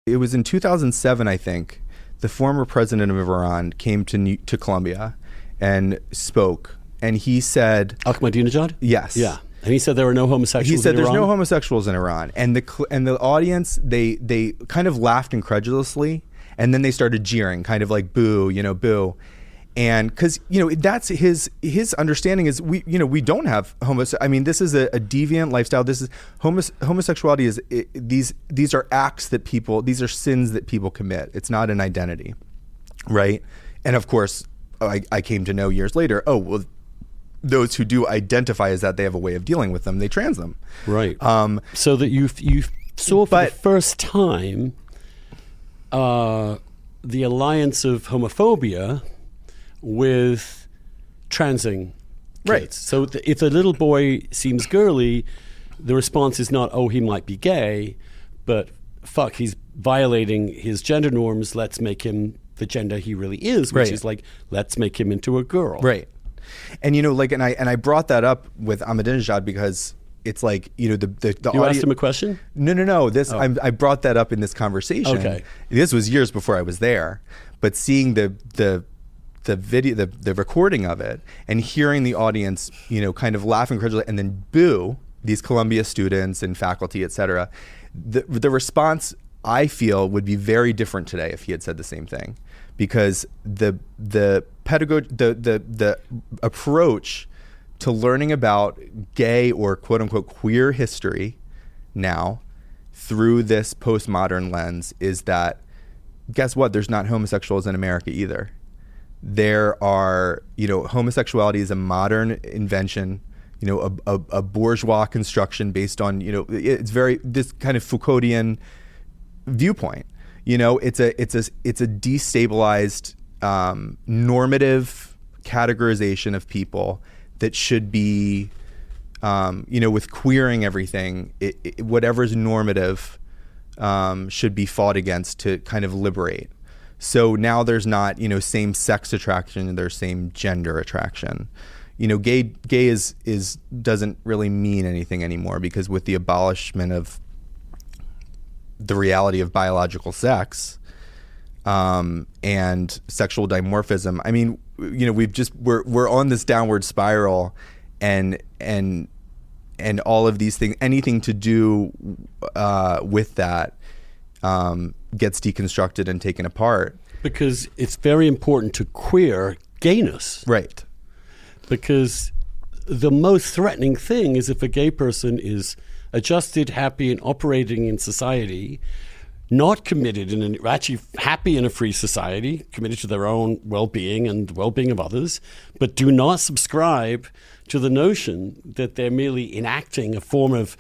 It was in 2007, I think, the former president of Iran came to Colombia and spoke, and he said, Ahmadinejad? Yes. Yeah. And he said there were no homosexuals in Iran? He said there's no homosexuals in Iran. And the audience, they kind of laughed incredulously, and then they started jeering, kind of like, boo, boo. And because, that's his understanding is we don't have this is a deviant lifestyle. This is homosexuality these are acts that these are sins that people commit. It's not an identity. Right. And of course, I came to know years later, those who do identify as that, they have a way of dealing with them. They trans them. Right. So that you saw for the first time the alliance of homophobia with transing kids. Right. So if a little boy seems girly, the response is not, he might be gay, but fuck, he's violating his gender norms. Let's make him the gender he really is, which is like, let's make him into a girl. Right. And I brought that up with Ahmadinejad because it's like, the You asked him a question? No. I brought that up in this conversation. Okay. This was years before I was there, but seeing the video, the recording of it, and hearing the audience, kind of laugh incredulously and then boo these Columbia students and faculty, et cetera, the response I feel would be very different today if he had said the same thing, because the pedagogy, the approach to learning about gay or quote unquote queer history now through this postmodern lens is that, guess what? There's not homosexuals in America either. There are, homosexuality is a modern invention, a bourgeois construction based on, it's very, this kind of Foucauldian viewpoint. It's a destabilized normative categorization of people that should be, with queering everything, whatever's normative should be fought against to kind of liberate. So now there's not, same sex attraction, there's same gender attraction. Gay is doesn't really mean anything anymore, because with the abolishment of the reality of biological sex and sexual dimorphism, we're on this downward spiral, and all of these things, anything to do with that gets deconstructed and taken apart. Because it's very important to queer gayness. Right. Because the most threatening thing is if a gay person is adjusted, happy, and operating in society, not committed actually happy in a free society, committed to their own well-being and the well-being of others, but do not subscribe to the notion that they're merely enacting a form of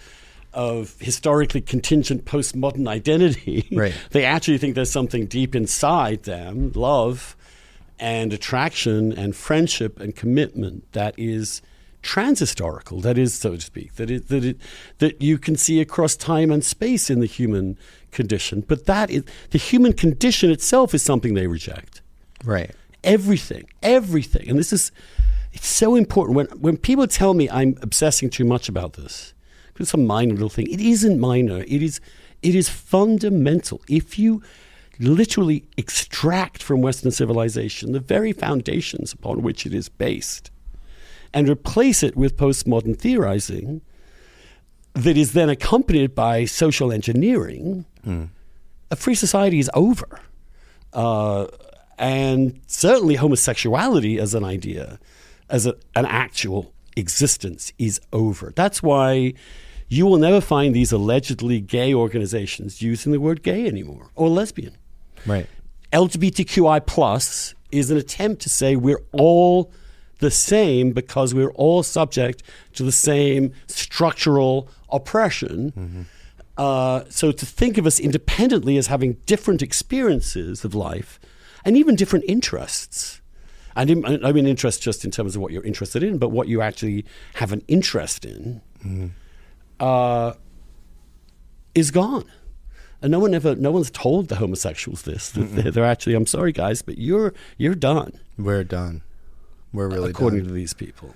historically contingent postmodern identity. Right. They actually think there's something deep inside them, love and attraction and friendship and commitment, that is transhistorical, that is, so to speak, that you can see across time and space in the human condition. But that is, the human condition itself is something they reject. Right. Everything. And it's so important. When people tell me I'm obsessing too much about this, it's a minor little thing. It isn't minor. It is fundamental. If you literally extract from Western civilization the very foundations upon which it is based and replace it with postmodern theorizing that is then accompanied by social engineering, a free society is over. And certainly homosexuality as an idea, as an actual existence, is over. That's why you will never find these allegedly gay organizations using the word gay anymore, or lesbian. Right. LGBTQI plus is an attempt to say we're all the same because we're all subject to the same structural oppression. So to think of us independently as having different experiences of life and even different interests. I mean interest just in terms of what you're interested in, but what you actually have an interest in is gone. And no one's told the homosexuals this. That they're actually, I'm sorry guys, but you're done. We're done. We're really according done. to these people.